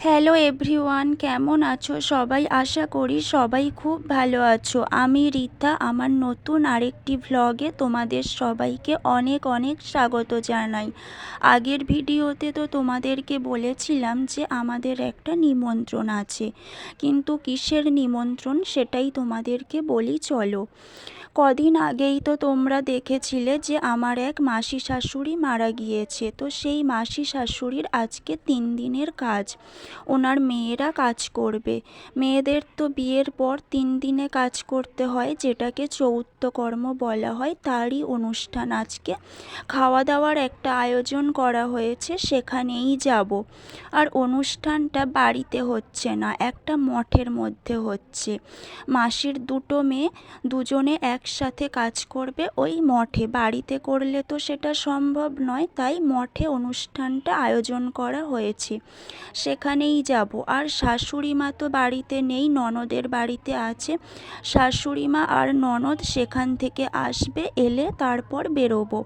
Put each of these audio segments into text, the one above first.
Hello everyone, কেমন আছো সবাই? আশা করি সবাই খুব ভালো আছো। আমি রীতা, আমার নতুন আরেকটি ভ্লগে তোমাদের সবাইকে অনেক অনেক স্বাগত জানাই। আগের ভিডিওতে তো তোমাদেরকে বলেছিলাম যে আমাদের একটা নিমন্ত্রণ আছে, কিন্তু কিসের নিমন্ত্রণ সেটাই তোমাদেরকে বলি চলো। কদিন আগেই তো তোমরা দেখেছিলে যে আমার এক মাসি শাশুড়ি মারা গিয়েছে। তো সেই মাসি শাশুড়ির আজকে 3 দিনের কাজ। ওনার মেয়েরা কাজ করবে। মেয়েদের তো বিয়ের পর 3 দিনে কাজ করতে হয়, যেটাকে চৌদ্দকর্ম বলা হয়। তারই অনুষ্ঠান আজকে। খাওয়া দাওয়ার একটা আয়োজন করা হয়েছে, সেখানেই যাব। আর অনুষ্ঠানটা বাড়িতে হচ্ছে না, একটা মঠের মধ্যে হচ্ছে। মাসির দুটো মেয়ে দুজনে একসাথে কাজ করবে ওই মঠে। বাড়িতে করলে তো সেটা সম্ভব নয়, তাই মঠে অনুষ্ঠানটা আয়োজন করা হয়েছে, সেখানেই যাব। আর শাশুড়ি মা তো বাড়িতে নেই, ননদের বাড়িতে আছে। শাশুড়ি মা আর ননদ সেখান থেকে আসবে, এলে তারপর বেরোবো।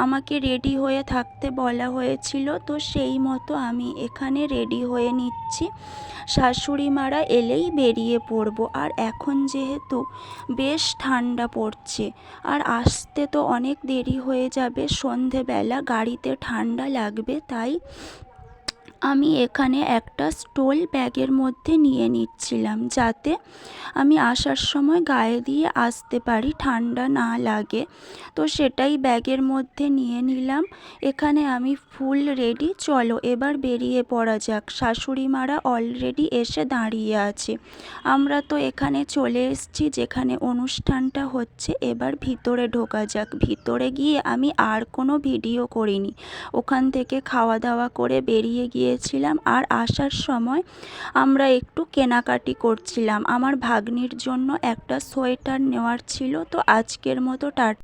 আমাকে রেডি হয়ে থাকতে বলা হয়েছিল, তো সেই মতো আমি এখানে রেডি হয়ে নিচ্ছি। শাশুড়ি মারা এলেই বেরিয়ে পড়ব। আর এখন যেহেতু বেশ ঠান্ডা পড়ছে, আর আসতে তো অনেক দেরি হয়ে যাবে, সন্ধেবেলা গাড়িতে ঠান্ডা লাগবে, তাই আমি এখানে একটা স্টোল ব্যাগের মধ্যে নিয়ে নিচ্ছিলাম, যাতে আমি আসার সময় গায়ে দিয়ে আসতে পারি, ঠান্ডা না লাগে। তো সেটাই ব্যাগের মধ্যে নিয়ে নিলাম। এখানে আমি ফুল রেডি। চলো এবার বেরিয়ে পড়া যাক। শাশুড়ি মারা অলরেডি এসে দাঁড়িয়ে আছে। আমরা তো এখানে চলে এসেছি যেখানে অনুষ্ঠানটা হচ্ছে। এবার ভিতরে ঢোকা যাক। ভিতরে গিয়ে আমি আর কোনো ভিডিও করিনি, ওখান থেকে খাওয়া দাওয়া করে বেরিয়ে গিয়েছিলাম। আর আসার সময় আমরা একটু কেনাকাটি করছিলাম। আমার ভাগ্নির জন্য একটা সোয়েটার নেওয়ার ছিল। তো আজকের মতো টাটা।